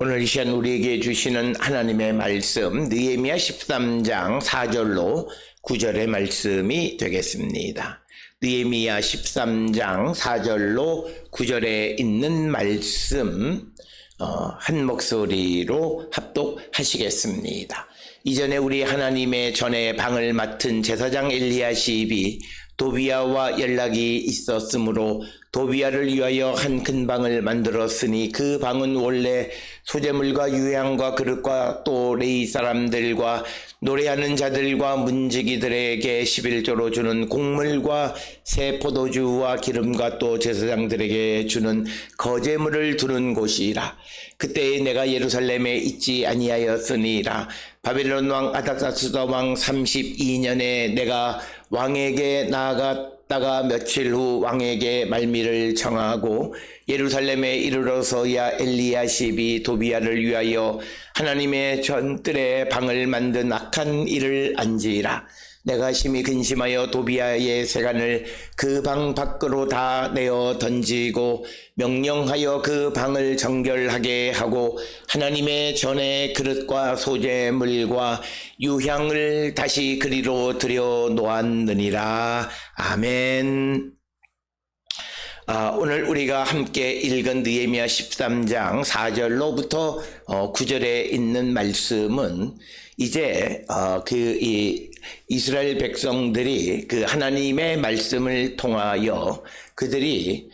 오늘 이 시간 우리에게 주시는 하나님의 말씀 느헤미야 13장 4절로 9절의 말씀이 되겠습니다. 느헤미야 13장 4절로 9절에 있는 말씀 한 목소리로 합독하시겠습니다. 이전에 우리 하나님의 전에 방을 맡은 제사장 엘리야십이 도비야와 연락이 있었으므로 도비야를 위하여 한 큰 방을 만들었으니 그 방은 원래 소재물과 유향과 그릇과 또 레위 사람들과 노래하는 자들과 문지기들에게 11조로 주는 곡물과 새 포도주와 기름과 또 제사장들에게 주는 거제물을 두는 곳이라. 그때에 내가 예루살렘에 있지 아니하였으니라. 바벨론 왕 아닥사스다 왕 32년에 내가 왕에게 나아갔다가 며칠 후 왕에게 말미를 청하고 예루살렘에 이르러서야 엘리야십이 도비야를 위하여 하나님의 전뜰에 방을 만든 악한 일을 안지라. 내가 심히 근심하여 도비야의 세간을 그 방 밖으로 다 내어 던지고 명령하여 그 방을 정결하게 하고 하나님의 전에 그릇과 소재물과 유향을 다시 그리로 들여 놓았느니라. 아멘. 오늘 우리가 함께 읽은 느헤미야 13장 4절로부터 9절에 있는 말씀은 이제 이스라엘 백성들이 그 하나님의 말씀을 통하여 그들이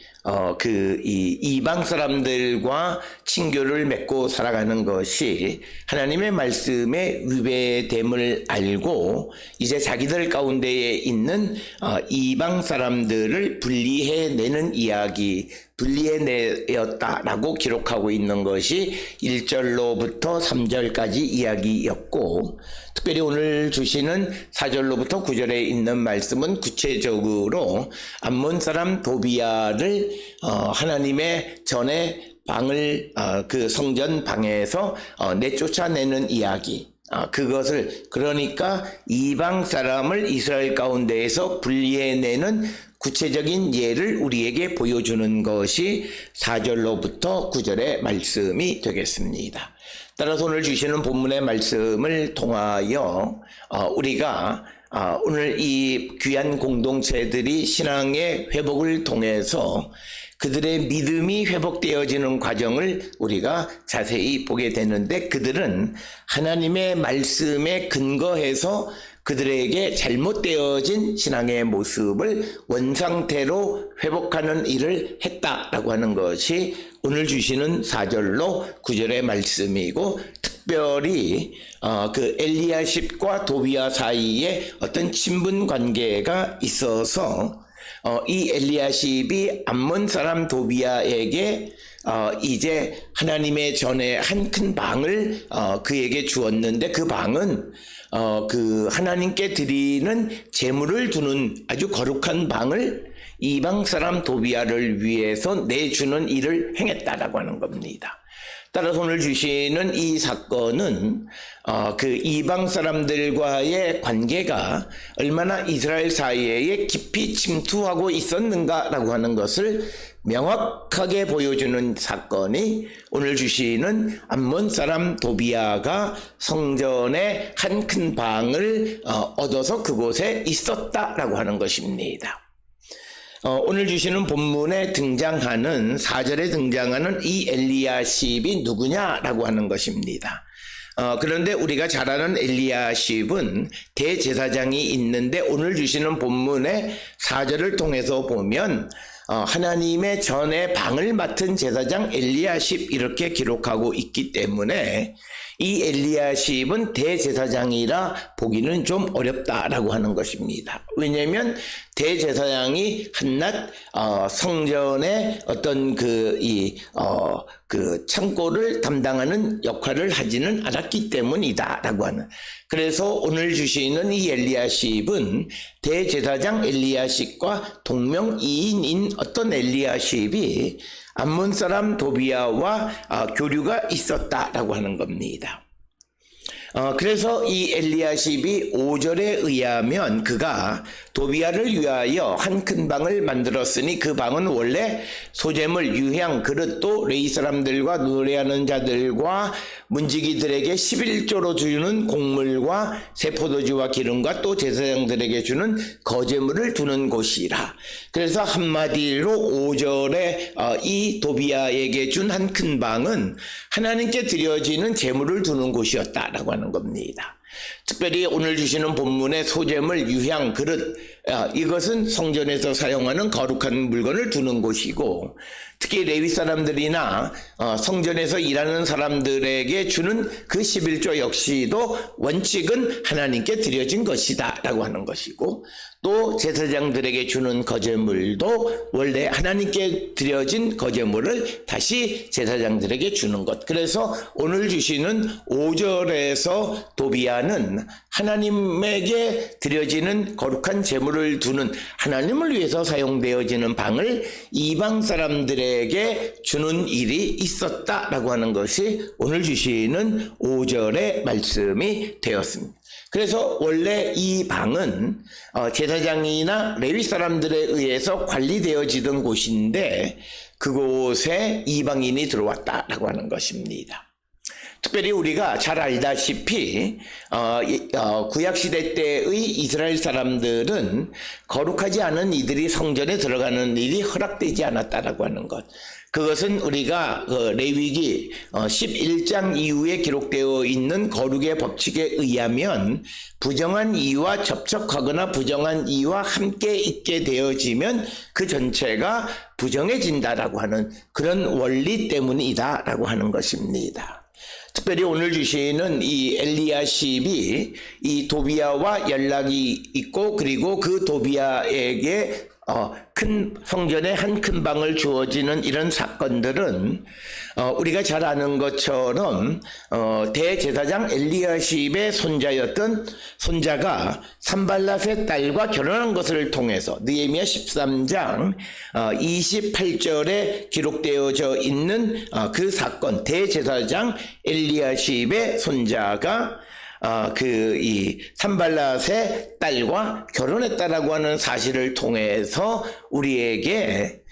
이방 사람들과 친교를 맺고 살아가는 것이 하나님의 말씀에 위배됨을 알고 이제 자기들 가운데에 있는 이방 사람들을 분리해내는 이야기, 분리해내었다라고 기록하고 있는 것이 1절로부터 3절까지 이야기였고, 특별히 오늘 주시는 4절로부터 9절에 있는 말씀은 구체적으로 암몬 사람 도비야를 하나님의 전에 방을 그 성전 방에서 내쫓아내는 이야기, 그것을 그러니까 이방 사람을 이스라엘 가운데에서 분리해내는 구체적인 예를 우리에게 보여주는 것이 4절로부터 9절의 말씀이 되겠습니다. 따라서 오늘 주시는 본문의 말씀을 통하여 우리가 오늘 이 귀한 공동체들이 신앙의 회복을 통해서 그들의 믿음이 회복되어지는 과정을 우리가 자세히 보게 되는데, 그들은 하나님의 말씀에 근거해서 그들에게 잘못되어진 신앙의 모습을 원상태로 회복하는 일을 했다라고 하는 것이 오늘 주시는 4절로 9절의 말씀이고, 특별히 그 엘리야십과 도비야 사이에 어떤 친분 관계가 있어서 이 엘리야십이 암몬 사람 도비야에게 이제 하나님의 전에 한 큰 방을 그에게 주었는데, 그 방은 그 하나님께 드리는 제물을 두는 아주 거룩한 방을 이방 사람 도비야를 위해서 내주는 일을 행했다라고 하는 겁니다. 따라서 오늘 주시는 이 사건은 그 이방 사람들과의 관계가 얼마나 이스라엘 사이에 깊이 침투하고 있었는가라고 하는 것을 명확하게 보여주는 사건이 오늘 주시는 암몬 사람 도비야가 성전의 한 큰 방을 얻어서 그곳에 있었다라고 하는 것입니다. 오늘 주시는 본문에 등장하는 4절에 등장하는 이 엘리야십이 누구냐라고 하는 것입니다. 그런데 우리가 잘 아는 엘리야십은 대제사장이 있는데, 오늘 주시는 본문의 4절을 통해서 보면 하나님의 전에 방을 맡은 제사장 엘리야십 이렇게 기록하고 있기 때문에 이 엘리야십은 대제사장이라 보기는 좀 어렵다라고 하는 것입니다. 왜냐하면 대제사장이 한낱 성전의 어떤 그 창고를 담당하는 역할을 하지는 않았기 때문이다라고 하는. 그래서 오늘 주시는 이 엘리야십은 대제사장 엘리야십과 동명이인인 어떤 엘리야십이 암몬 사람 도비야와 교류가 있었다라고 하는 겁니다. 그래서 이 엘리야십이 5절에 의하면 그가 도비아를 위하여 한 큰 방을 만들었으니 그 방은 원래 소재물, 유향, 그릇, 또 레위 사람들과 노래하는 자들과 문지기들에게 11조로 주는 곡물과 새 포도주와 기름과 또 제사장들에게 주는 거제물을 두는 곳이라. 그래서 한마디로 5절에 이 도비아에게 준 한 큰 방은 하나님께 드려지는 제물을 두는 곳이었다라고 하는 겁니다. 특별히 오늘 주시는 본문의 소재물, 유향, 그릇, 이것은 성전에서 사용하는 거룩한 물건을 두는 곳이고, 특히 레위 사람들이나 성전에서 일하는 사람들에게 주는 그 11조 역시도 원칙은 하나님께 드려진 것이다 라고 하는 것이고, 또 제사장들에게 주는 거제물도 원래 하나님께 드려진 거제물을 다시 제사장들에게 주는 것. 그래서 오늘 주시는 5절에서 도비아는 하나님에게 드려지는 거룩한 제물을 두는, 하나님을 위해서 사용되어지는 방을 이방 사람들에게 주는 일이 있었다라고 하는 것이 오늘 주시는 5절의 말씀이 되었습니다. 그래서 원래 이 방은 제사장이나 레위 사람들에 의해서 관리되어지던 곳인데 그곳에 이방인이 들어왔다라고 하는 것입니다. 특별히 우리가 잘 알다시피 구약시대 때의 이스라엘 사람들은 거룩하지 않은 이들이 성전에 들어가는 일이 허락되지 않았다라고 하는 것. 그것은 우리가 레위기 11장 이후에 기록되어 있는 거룩의 법칙에 의하면 부정한 이와 접촉하거나 부정한 이와 함께 있게 되어지면 그 전체가 부정해진다라고 하는 그런 원리 때문이다라고 하는 것입니다. 특별히 오늘 주시는 이 엘리야십이 이 도비아와 연락이 있고, 그리고 그 도비아에게 큰 성전에 한 큰 방을 주어지는 이런 사건들은 우리가 잘 아는 것처럼 대제사장 엘리야십의 손자가 산발랏의 딸과 결혼한 것을 통해서 느헤미야 13장 28절에 기록되어져 있는 그 사건, 대제사장 엘리야십의 손자가 이 산발랏의 딸과 결혼했다라고 하는 사실을 통해서 우리에게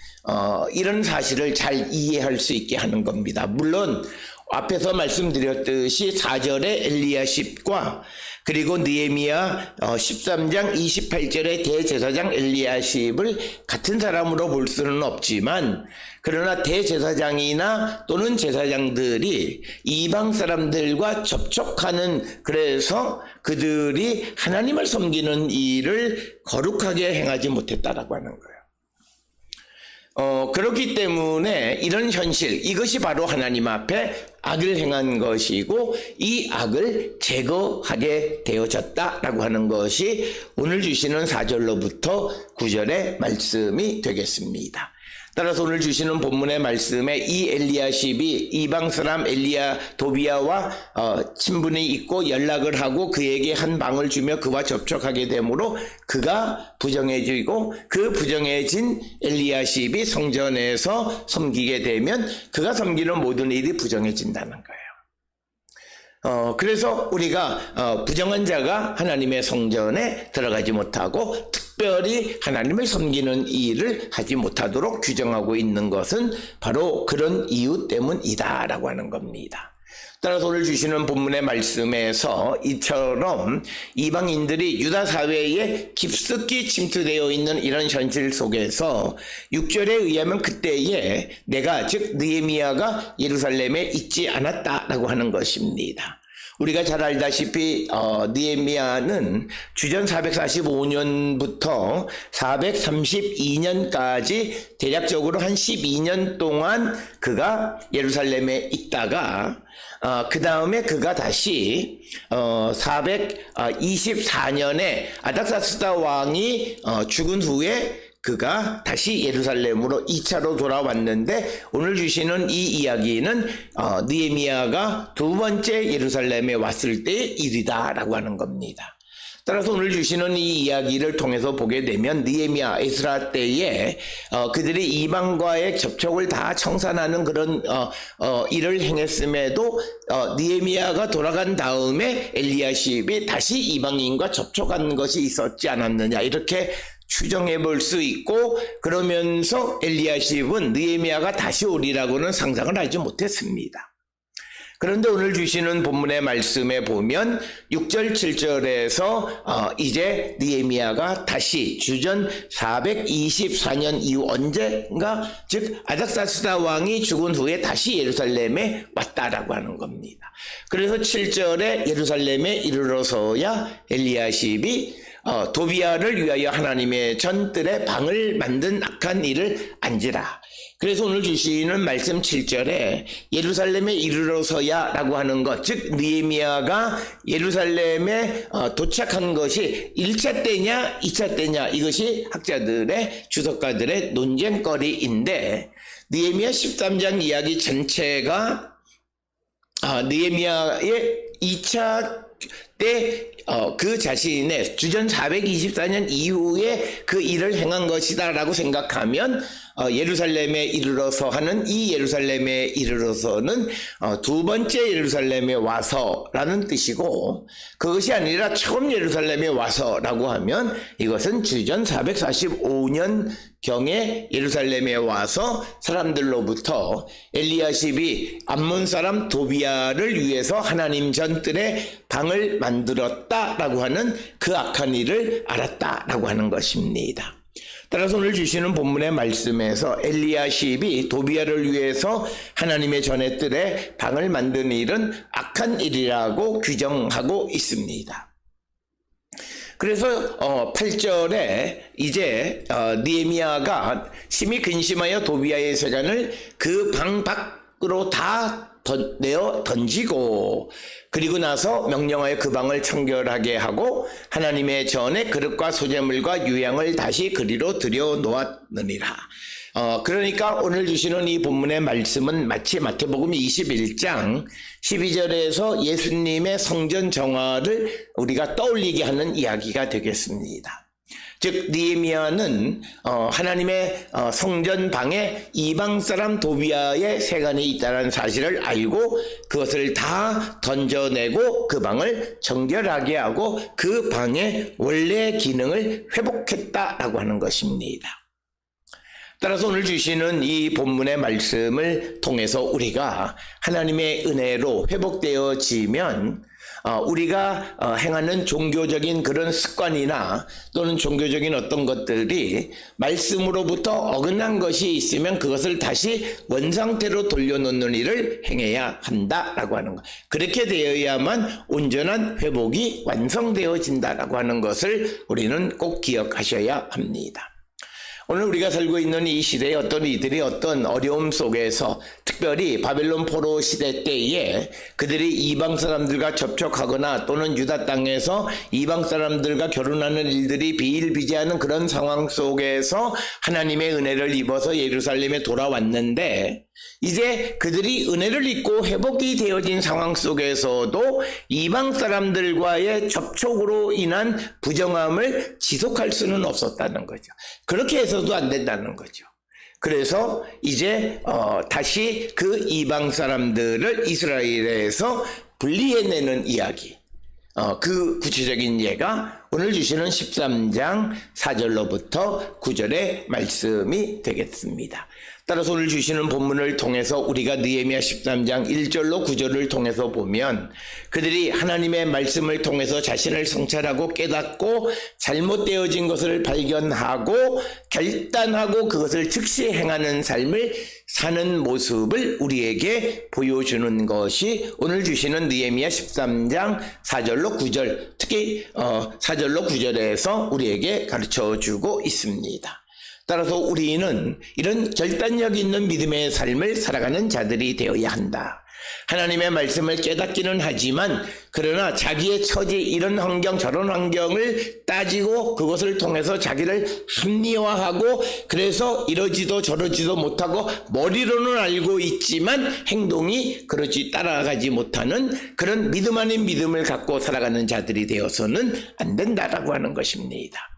이런 사실을 잘 이해할 수 있게 하는 겁니다. 물론 앞에서 말씀드렸듯이 4절의 엘리야십과 그리고 느헤미야 13장 28절의 대제사장 엘리야십을 같은 사람으로 볼 수는 없지만, 그러나 대제사장이나 또는 제사장들이 이방 사람들과 접촉하는, 그래서 그들이 하나님을 섬기는 일을 거룩하게 행하지 못했다라고 하는 거예요. 그렇기 때문에 이런 현실, 이것이 바로 하나님 앞에 악을 행한 것이고 이 악을 제거하게 되어졌다라고 하는 것이 오늘 주시는 4절로부터 9절의 말씀이 되겠습니다. 따라서 오늘 주시는 본문의 말씀에 이 엘리야십이 이방 사람 도비아와 친분이 있고 연락을 하고 그에게 한 방을 주며 그와 접촉하게 되므로 그가 부정해지고, 그 부정해진 엘리야십이 성전에서 섬기게 되면 그가 섬기는 모든 일이 부정해진다는 거예요. 그래서 우리가 부정한 자가 하나님의 성전에 들어가지 못하고 특별히 하나님을 섬기는 일을 하지 못하도록 규정하고 있는 것은 바로 그런 이유 때문이다라고 하는 겁니다. 따라서 오늘 주시는 본문의 말씀에서 이처럼 이방인들이 유다 사회에 깊숙이 침투되어 있는 이런 현실 속에서 6절에 의하면 그때에 내가 즉 느헤미야가 예루살렘에 있지 않았다라고 하는 것입니다. 우리가 잘 알다시피 느헤미야는 주전 445년부터 432년까지 대략적으로 한 12년 동안 그가 예루살렘에 있다가 그 다음에 그가 다시 424년에 아닥사스다 왕이 죽은 후에 그가 다시 예루살렘으로 2차로 돌아왔는데, 오늘 주시는 이 이야기는 느헤미야가 두 번째 예루살렘에 왔을 때의 일이다라고 하는 겁니다. 따라서 오늘 주시는 이 이야기를 통해서 보게 되면 느헤미야, 에스라 때에 그들이 이방과의 접촉을 다 청산하는 그런 일을 행했음에도 느헤미야가 돌아간 다음에 엘리야십이 다시 이방인과 접촉한 것이 있었지 않았느냐, 이렇게 추정해 볼 수 있고, 그러면서 엘리야십은 느헤미야가 다시 오리라고는 상상을 하지 못했습니다. 그런데 오늘 주시는 본문의 말씀에 보면 6절 7절에서 이제 느헤미야가 다시 주전 424년 이후 언젠가, 즉 아닥사스다 왕이 죽은 후에 다시 예루살렘에 왔다라고 하는 겁니다. 그래서 7절에 예루살렘에 이르러서야 엘리야십이 도비야를 위하여 하나님의 전뜰에 방을 만든 악한 일을 안지라. 그래서 오늘 주시는 말씀 7절에 예루살렘에 이르러서야 라고 하는 것, 즉 느헤미야가 예루살렘에 도착한 것이 1차 때냐 2차 때냐, 이것이 학자들의, 주석가들의 논쟁거리인데, 느헤미야 13장 이야기 전체가 느헤미야의 2차 때 그 자신의 주전 424년 이후에 그 일을 행한 것이다 라고 생각하면 예루살렘에 이르러서 하는 이 예루살렘에 이르러서는 두 번째 예루살렘에 와서라는 뜻이고, 그것이 아니라 처음 예루살렘에 와서라고 하면 이것은 주전 445년 경에 예루살렘에 와서 사람들로부터 엘리야십이 암몬 사람 도비야를 위해서 하나님 전뜰에 방을 만들었다라고 하는 그 악한 일을 알았다라고 하는 것입니다. 따라서 오늘 주시는 본문의 말씀에서 엘리야십이 도비야를 위해서 하나님의 전뜰에 방을 만드는 일은 악한 일이라고 규정하고 있습니다. 그래서 8절에 이제 느헤미야가 심히 근심하여 도비야의 세관을 그 방 밖으로 다 내어 던지고, 그리고 나서 명령하여 그 방을 청결하게 하고 하나님의 전에 그릇과 소재물과 유향을 다시 그리로 들여 놓았느니라. 그러니까 오늘 주시는 이 본문의 말씀은 마치 마태복음 21장 12절에서 예수님의 성전 정화를 우리가 떠올리게 하는 이야기가 되겠습니다. 즉 느헤미야는 하나님의 성전 방에 이방 사람 도비야의 세관이 있다는 사실을 알고 그것을 다 던져내고 그 방을 정결하게 하고 그 방의 원래 기능을 회복했다라고 하는 것입니다. 따라서 오늘 주시는 이 본문의 말씀을 통해서 우리가 하나님의 은혜로 회복되어지면 우리가 행하는 종교적인 그런 습관이나 또는 종교적인 어떤 것들이 말씀으로부터 어긋난 것이 있으면 그것을 다시 원상태로 돌려놓는 일을 행해야 한다라고 하는 것. 그렇게 되어야만 온전한 회복이 완성되어진다라고 하는 것을 우리는 꼭 기억하셔야 합니다. 오늘 우리가 살고 있는 이 시대에 어떤 이들이 어떤 어려움 속에서, 특별히 바벨론 포로 시대 때에 그들이 이방 사람들과 접촉하거나 또는 유다 땅에서 이방 사람들과 결혼하는 일들이 비일비재하는 그런 상황 속에서 하나님의 은혜를 입어서 예루살렘에 돌아왔는데, 이제 그들이 은혜를 입고 회복이 되어진 상황 속에서도 이방 사람들과의 접촉으로 인한 부정함을 지속할 수는 없었다는 거죠. 그렇게 해서도 안 된다는 거죠. 그래서 이제 다시 그 이방 사람들을 이스라엘에서 분리해내는 이야기, 그 구체적인 예가 오늘 주시는 13장 4절로부터 9절의 말씀이 되겠습니다. 따라서 오늘 주시는 본문을 통해서 우리가 느헤미야 13장 1절로 9절을 통해서 보면 그들이 하나님의 말씀을 통해서 자신을 성찰하고 깨닫고 잘못되어진 것을 발견하고 결단하고 그것을 즉시 행하는 삶을 사는 모습을 우리에게 보여주는 것이 오늘 주시는 느헤미야 13장 4절로 9절, 특히 4절로 9절에서 우리에게 가르쳐주고 있습니다. 따라서 우리는 이런 결단력 있는 믿음의 삶을 살아가는 자들이 되어야 한다. 하나님의 말씀을 깨닫기는 하지만 그러나 자기의 처지 이런 환경 저런 환경을 따지고 그것을 통해서 자기를 합리화하고 그래서 이러지도 저러지도 못하고 머리로는 알고 있지만 행동이 그러지 따라가지 못하는 그런 믿음 아닌 믿음을 갖고 살아가는 자들이 되어서는 안 된다라고 하는 것입니다.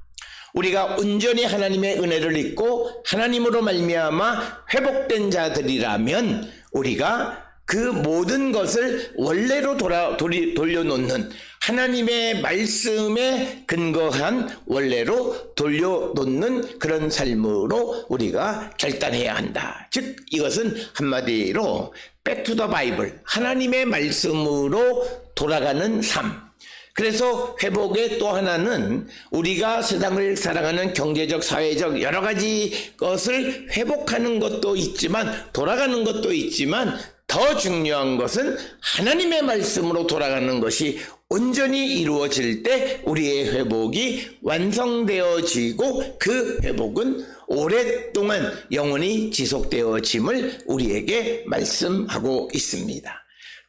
우리가 온전히 하나님의 은혜를 입고 하나님으로 말미암아 회복된 자들이라면 우리가 그 모든 것을 원래로 돌려놓는 하나님의 말씀에 근거한 원래로 돌려놓는 그런 삶으로 우리가 결단해야 한다. 즉 이것은 한마디로 back to the Bible, 하나님의 말씀으로 돌아가는 삶. 그래서 회복의 또 하나는 우리가 세상을 살아가는 경제적, 사회적 여러 가지 것을 회복하는 것도 있지만 돌아가는 것도 있지만 더 중요한 것은 하나님의 말씀으로 돌아가는 것이 온전히 이루어질 때 우리의 회복이 완성되어지고 그 회복은 오랫동안 영원히 지속되어짐을 우리에게 말씀하고 있습니다.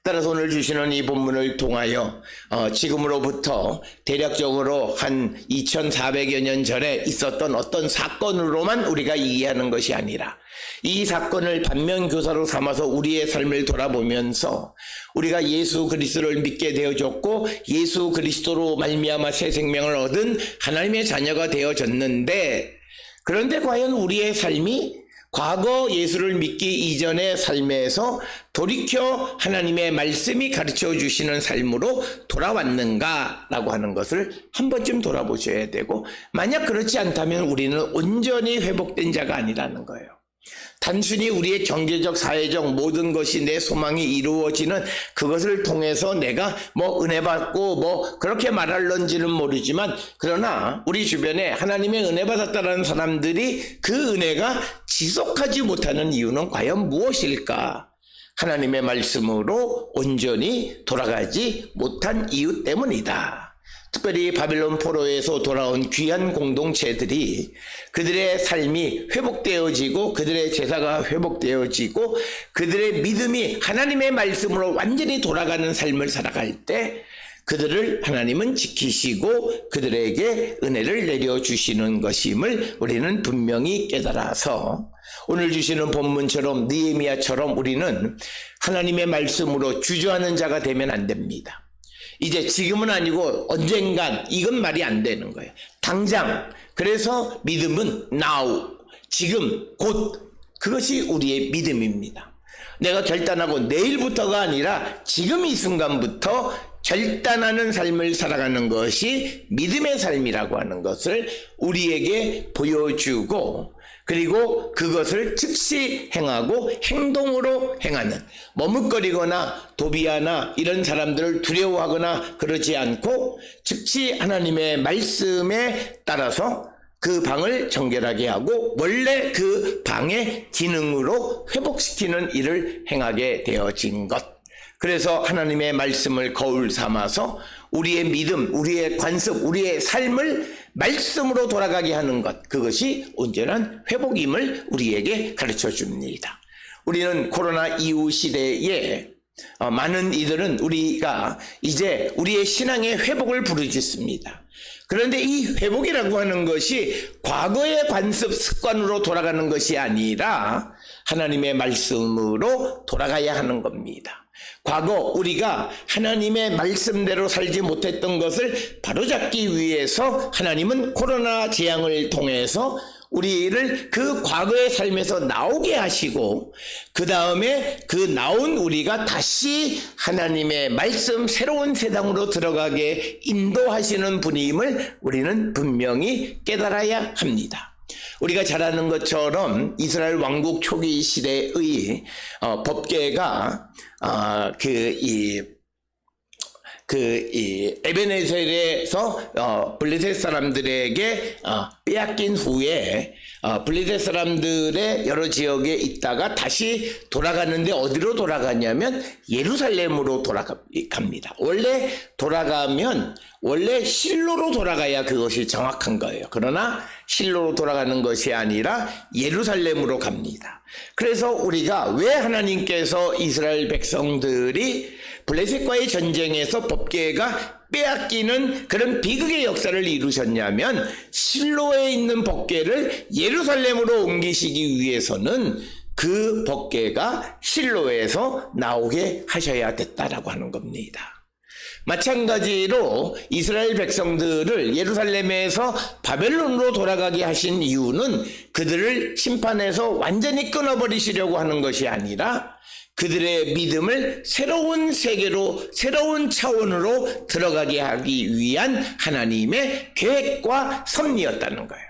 따라서 오늘 주시는 이 본문을 통하여 지금으로부터 대략적으로 한 2400여 년 전에 있었던 어떤 사건으로만 우리가 이해하는 것이 아니라 이 사건을 반면교사로 삼아서 우리의 삶을 돌아보면서 우리가 예수 그리스도를 믿게 되어졌고 예수 그리스도로 말미암아 새 생명을 얻은 하나님의 자녀가 되어졌는데 그런데 과연 우리의 삶이 과거 예수를 믿기 이전의 삶에서 돌이켜 하나님의 말씀이 가르쳐 주시는 삶으로 돌아왔는가라고 하는 것을 한 번쯤 돌아보셔야 되고 만약 그렇지 않다면 우리는 온전히 회복된 자가 아니라는 거예요. 단순히 우리의 경제적, 사회적 모든 것이 내 소망이 이루어지는 그것을 통해서 내가 은혜 받고 그렇게 말할런지는 모르지만 그러나 우리 주변에 하나님의 은혜 받았다는 사람들이 그 은혜가 지속하지 못하는 이유는 과연 무엇일까? 하나님의 말씀으로 온전히 돌아가지 못한 이유 때문이다. 특별히 바빌론 포로에서 돌아온 귀한 공동체들이 그들의 삶이 회복되어지고 그들의 제사가 회복되어지고 그들의 믿음이 하나님의 말씀으로 완전히 돌아가는 삶을 살아갈 때 그들을 하나님은 지키시고 그들에게 은혜를 내려주시는 것임을 우리는 분명히 깨달아서 오늘 주시는 본문처럼 느헤미야처럼 우리는 하나님의 말씀으로 주저하는 자가 되면 안 됩니다. 이제 지금은 아니고 언젠간 이건 말이 안 되는 거예요. 당장. 그래서 믿음은 now, 지금, 곧 그것이 우리의 믿음입니다. 내가 결단하고 내일부터가 아니라 지금 이 순간부터 결단하는 삶을 살아가는 것이 믿음의 삶이라고 하는 것을 우리에게 보여주고 그리고 그것을 즉시 행하고 행동으로 행하는 머뭇거리거나 도비하나 이런 사람들을 두려워하거나 그러지 않고 즉시 하나님의 말씀에 따라서 그 방을 정결하게 하고 원래 그 방의 기능으로 회복시키는 일을 행하게 되어진 것. 그래서 하나님의 말씀을 거울 삼아서 우리의 믿음, 우리의 관습, 우리의 삶을 말씀으로 돌아가게 하는 것, 그것이 온전한 회복임을 우리에게 가르쳐 줍니다. 우리는 코로나 이후 시대에 많은 이들은 우리가 이제 우리의 신앙의 회복을 부르짖습니다. 그런데 이 회복이라고 하는 것이 과거의 관습 습관으로 돌아가는 것이 아니라 하나님의 말씀으로 돌아가야 하는 겁니다. 과거 우리가 하나님의 말씀대로 살지 못했던 것을 바로잡기 위해서 하나님은 코로나 재앙을 통해서 우리를 그 과거의 삶에서 나오게 하시고 그 다음에 그 나온 우리가 다시 하나님의 말씀 새로운 세상으로 들어가게 인도하시는 분임을 우리는 분명히 깨달아야 합니다. 우리가 잘 아는 것처럼 이스라엘 왕국 초기 시대의 법궤가 에베네셀에서 블레셋 사람들에게 빼앗긴 후에 블레셋 사람들의 여러 지역에 있다가 다시 돌아가는데 어디로 돌아가냐면 예루살렘으로 돌아갑니다. 원래 실로로 돌아가야 그것이 정확한 거예요. 그러나 실로로 돌아가는 것이 아니라 예루살렘으로 갑니다. 그래서 우리가 왜 하나님께서 이스라엘 백성들이 블레셋과의 전쟁에서 법궤가 빼앗기는 그런 비극의 역사를 이루셨냐면 실로에 있는 법궤를 예루살렘으로 옮기시기 위해서는 그 법궤가 실로에서 나오게 하셔야 됐다라고 하는 겁니다. 마찬가지로 이스라엘 백성들을 예루살렘에서 바벨론으로 돌아가게 하신 이유는 그들을 심판해서 완전히 끊어버리시려고 하는 것이 아니라 그들의 믿음을 새로운 세계로, 새로운 차원으로 들어가게 하기 위한 하나님의 계획과 섭리였다는 거예요.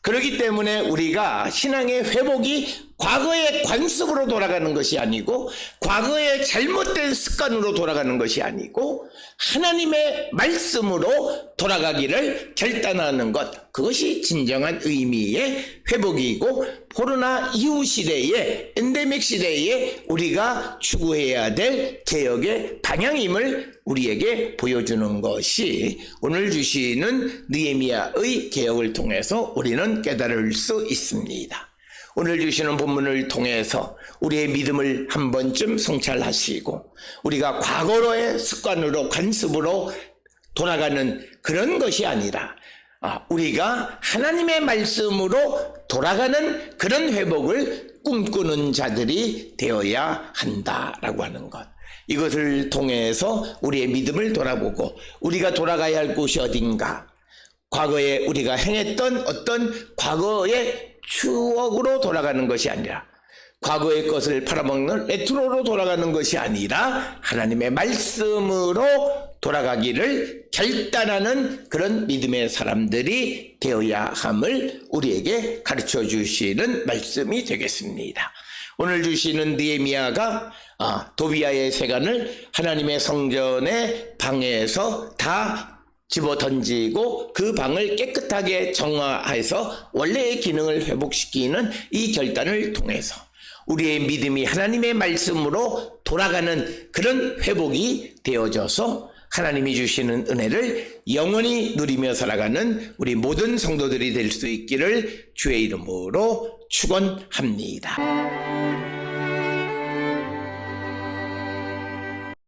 그렇기 때문에 우리가 신앙의 회복이 과거의 관습으로 돌아가는 것이 아니고 과거의 잘못된 습관으로 돌아가는 것이 아니고 하나님의 말씀으로 돌아가기를 결단하는 것, 그것이 진정한 의미의 회복이고 코로나 이후 시대에 엔데믹 시대에 우리가 추구해야 될 개혁의 방향임을 우리에게 보여주는 것이 오늘 주시는 느헤미야의 개혁을 통해서 우리는 깨달을 수 있습니다. 오늘 주시는 본문을 통해서 우리의 믿음을 한 번쯤 성찰하시고 우리가 과거로의 습관으로 관습으로 돌아가는 그런 것이 아니라 우리가 하나님의 말씀으로 돌아가는 그런 회복을 꿈꾸는 자들이 되어야 한다라고 하는 것. 이것을 통해서 우리의 믿음을 돌아보고 우리가 돌아가야 할 곳이 어딘가, 과거에 우리가 행했던 어떤 과거의 추억으로 돌아가는 것이 아니라 과거의 것을 팔아먹는 레트로로 돌아가는 것이 아니라 하나님의 말씀으로 돌아가기를 결단하는 그런 믿음의 사람들이 되어야 함을 우리에게 가르쳐 주시는 말씀이 되겠습니다. 오늘 주시는 느헤미야가 도비아의 세관을 하나님의 성전의 방에서 다 집어 던지고 그 방을 깨끗하게 정화해서 원래의 기능을 회복시키는 이 결단을 통해서 우리의 믿음이 하나님의 말씀으로 돌아가는 그런 회복이 되어져서 하나님이 주시는 은혜를 영원히 누리며 살아가는 우리 모든 성도들이 될 수 있기를 주의 이름으로 축원합니다.